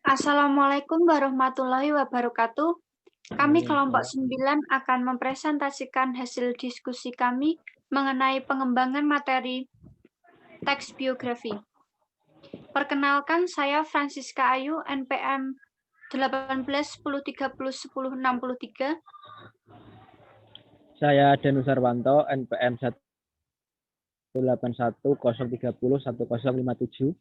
Assalamualaikum warahmatullahi wabarakatuh. Kami kelompok 9 akan mempresentasikan hasil diskusi kami mengenai pengembangan materi teks biografi. Perkenalkan, saya Francisca Ayu, NPM 18 10 30 10 63. Saya Danu Sarwanto, NPM 18103010057.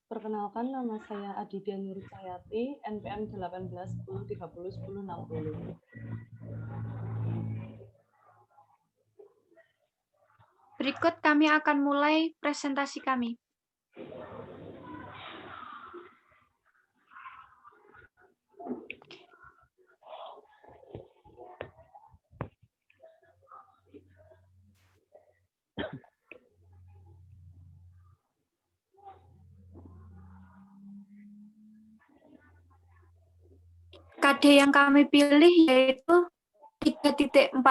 Perkenalkan, nama saya Aditya Nursayati, NPM 18 10 30 10 60. Berikut kami akan mulai presentasi kami. KD yang kami pilih yaitu 3.14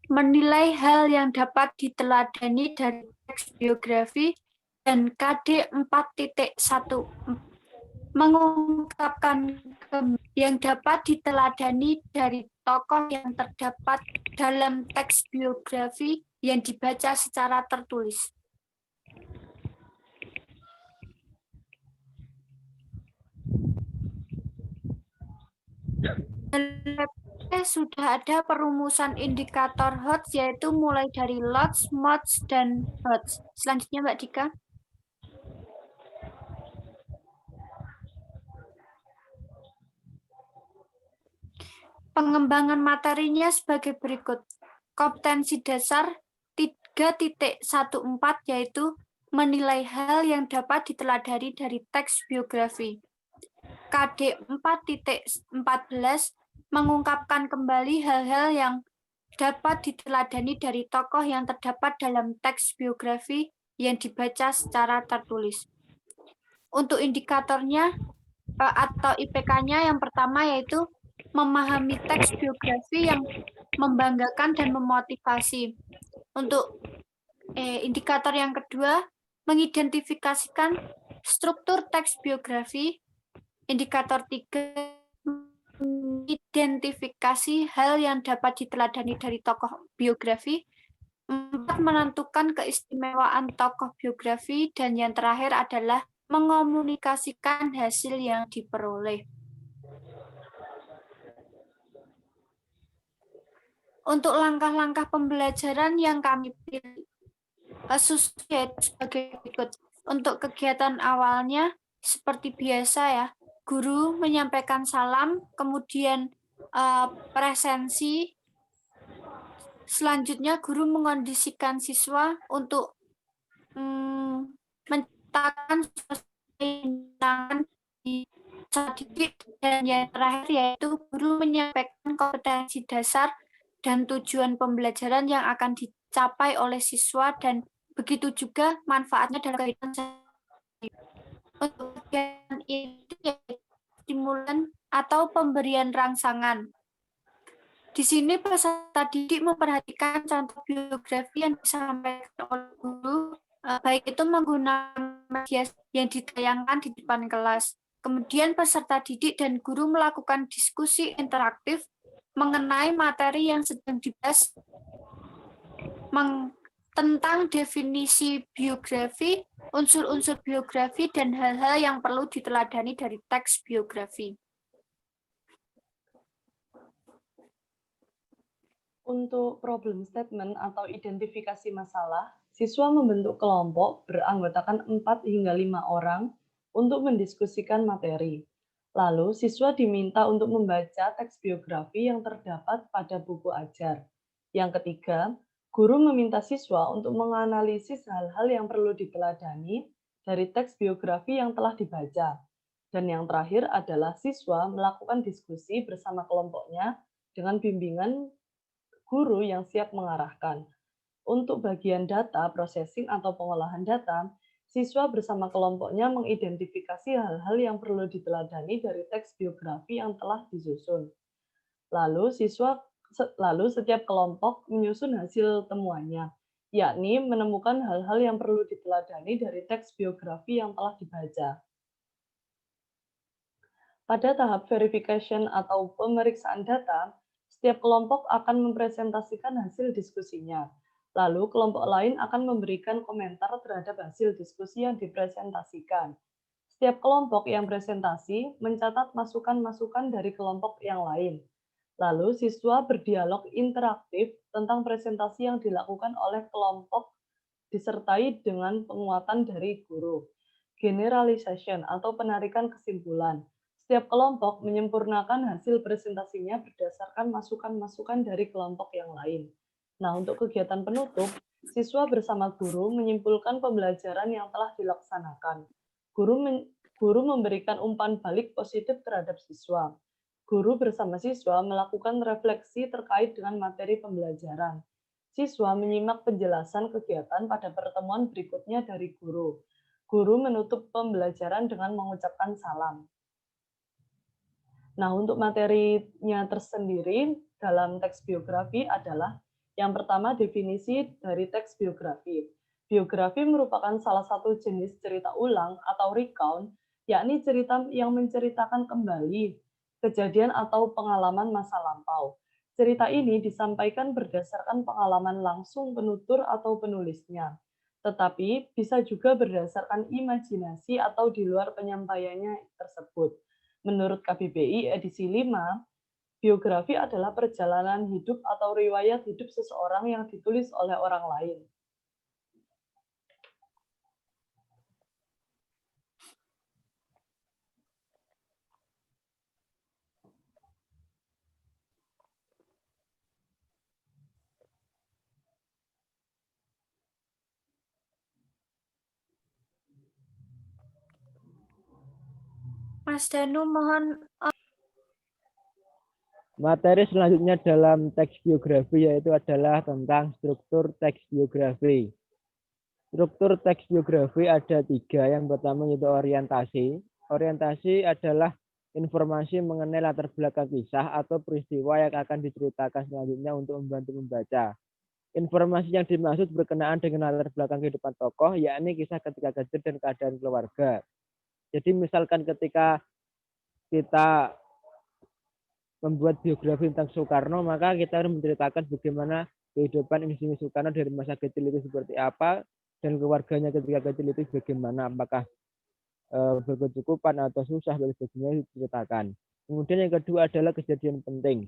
menilai hal yang dapat diteladani dari teks biografi, dan KD 4.1 mengungkapkan yang dapat diteladani dari tokoh yang terdapat dalam teks biografi yang dibaca secara tertulis. Sudah ada perumusan indikator HOTS, yaitu mulai dari LOTS, MOTS, dan HOTS. Selanjutnya Mbak Dika. Pengembangan materinya sebagai berikut. Kompetensi dasar 3.14 yaitu menilai hal yang dapat diteladani dari teks biografi. KD 4.14 mengungkapkan kembali hal-hal yang dapat diteladani dari tokoh yang terdapat dalam teks biografi yang dibaca secara tertulis. Untuk indikatornya atau IPK-nya yang pertama yaitu memahami teks biografi yang membanggakan dan memotivasi. Untuk indikator yang kedua, mengidentifikasikan struktur teks biografi. Indikator 3, identifikasi hal yang dapat diteladani dari tokoh biografi. 4, menentukan keistimewaan tokoh biografi. Dan yang terakhir adalah mengomunikasikan hasil yang diperoleh. Untuk langkah-langkah pembelajaran yang kami pilih sebagai berikut. Untuk kegiatan awalnya, seperti biasa ya, guru menyampaikan salam, kemudian presensi. Selanjutnya, guru mengondisikan siswa untuk menciptakan di didik, dan yang terakhir yaitu guru menyampaikan kompetensi dasar dan tujuan pembelajaran yang akan dicapai oleh siswa, dan begitu juga manfaatnya dalam kehidupan sehari-hari. Untuk bagian itu yaitu stimulan atau pemberian rangsangan. Di sini peserta didik memperhatikan contoh biografi yang disampaikan oleh guru, baik itu menggunakan media yang ditayangkan di depan kelas. Kemudian peserta didik dan guru melakukan diskusi interaktif mengenai materi yang sedang dibahas tentang definisi biografi, unsur-unsur biografi, dan hal-hal yang perlu diteladani dari teks biografi. Untuk problem statement atau identifikasi masalah, siswa membentuk kelompok beranggotakan 4 hingga 5 orang untuk mendiskusikan materi. Lalu, siswa diminta untuk membaca teks biografi yang terdapat pada buku ajar. Yang ketiga, guru meminta siswa untuk menganalisis hal-hal yang perlu diteladani dari teks biografi yang telah dibaca. Dan yang terakhir adalah siswa melakukan diskusi bersama kelompoknya dengan bimbingan guru yang siap mengarahkan. Untuk bagian data, processing atau pengolahan data, siswa bersama kelompoknya mengidentifikasi hal-hal yang perlu diteladani dari teks biografi yang telah disusun. Lalu setiap kelompok menyusun hasil temuannya, yakni menemukan hal-hal yang perlu diteladani dari teks biografi yang telah dibaca. Pada tahap verification atau pemeriksaan data, setiap kelompok akan mempresentasikan hasil diskusinya. Lalu, kelompok lain akan memberikan komentar terhadap hasil diskusi yang dipresentasikan. Setiap kelompok yang presentasi mencatat masukan-masukan dari kelompok yang lain. Lalu, siswa berdialog interaktif tentang presentasi yang dilakukan oleh kelompok disertai dengan penguatan dari guru. Generalization atau penarikan kesimpulan. Setiap kelompok menyempurnakan hasil presentasinya berdasarkan masukan-masukan dari kelompok yang lain. Nah, untuk kegiatan penutup, siswa bersama guru menyimpulkan pembelajaran yang telah dilaksanakan. Guru memberikan umpan balik positif terhadap siswa. Guru bersama siswa melakukan refleksi terkait dengan materi pembelajaran. Siswa menyimak penjelasan kegiatan pada pertemuan berikutnya dari guru. Guru menutup pembelajaran dengan mengucapkan salam. Nah, untuk materinya tersendiri dalam teks biografi adalah yang pertama definisi dari teks biografi. Biografi merupakan salah satu jenis cerita ulang atau recount, yakni cerita yang menceritakan kembali kejadian atau pengalaman masa lampau. Cerita ini disampaikan berdasarkan pengalaman langsung penutur atau penulisnya, tetapi bisa juga berdasarkan imajinasi atau di luar penyampaiannya tersebut. Menurut KBBI edisi 5, biografi adalah perjalanan hidup atau riwayat hidup seseorang yang ditulis oleh orang lain. Mas Danu, mohon Materi selanjutnya dalam teks biografi yaitu adalah tentang struktur teks biografi. Struktur teks biografi ada 3. Yang pertama yaitu orientasi. Orientasi adalah informasi mengenai latar belakang kisah atau peristiwa yang akan diceritakan selanjutnya untuk membantu membaca. Informasi yang dimaksud berkenaan dengan latar belakang kehidupan tokoh, yakni kisah ketika kecil dan keadaan keluarga. Jadi misalkan ketika kita membuat biografi tentang Soekarno, maka kita harus menceritakan bagaimana kehidupan Insinyur Soekarno dari masa kecil itu seperti apa, dan keluarganya ketika kecil itu bagaimana, apakah berkecukupan atau susah, dan sebagainya diceritakan. Kemudian yang kedua adalah kejadian penting,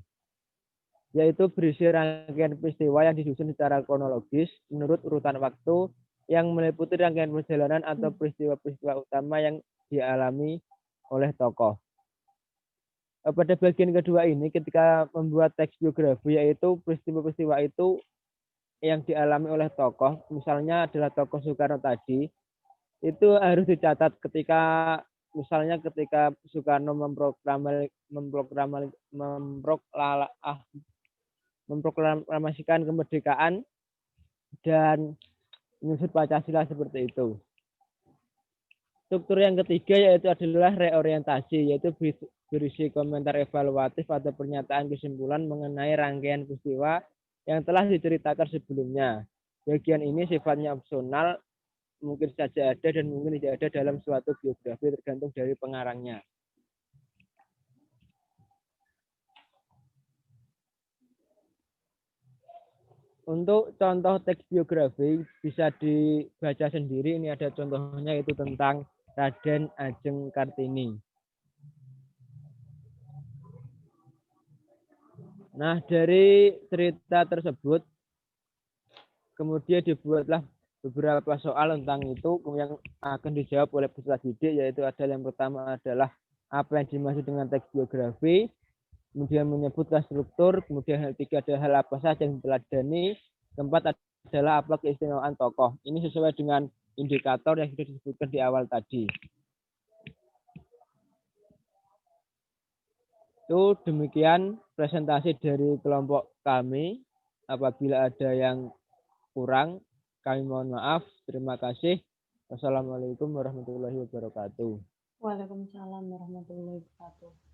yaitu berisi rangkaian peristiwa yang disusun secara kronologis menurut urutan waktu yang meliputi rangkaian perjalanan atau peristiwa-peristiwa utama yang dialami oleh tokoh. Pada bagian kedua ini, ketika membuat teks biografi, yaitu peristiwa-peristiwa itu yang dialami oleh tokoh, misalnya adalah tokoh Soekarno tadi, itu harus dicatat ketika misalnya ketika Soekarno memproklamasikan kemerdekaan dan menyusun Pancasila seperti itu. Struktur yang ketiga yaitu adalah reorientasi, yaitu berisi komentar evaluatif atau pernyataan kesimpulan mengenai rangkaian peristiwa yang telah diceritakan sebelumnya. Bagian ini sifatnya opsional, mungkin saja ada dan mungkin tidak ada dalam suatu biografi, tergantung dari pengarangnya. Untuk contoh teks biografi bisa dibaca sendiri. Ini ada contohnya, yaitu tentang Raden Ajeng Kartini. Nah, dari cerita tersebut kemudian dibuatlah beberapa soal tentang itu yang akan dijawab oleh peserta didik, yaitu yang pertama adalah apa yang dimaksud dengan teks biografi, kemudian menyebutkan struktur, kemudian yang ketiga adalah hal apa saja yang diteladani, keempat adalah apa keistimewaan tokoh. Ini sesuai dengan indikator yang sudah disebutkan di awal tadi. Itu demikian presentasi dari kelompok kami. Apabila ada yang kurang, kami mohon maaf. Terima kasih. Wassalamualaikum warahmatullahi wabarakatuh. Waalaikumsalam warahmatullahi wabarakatuh.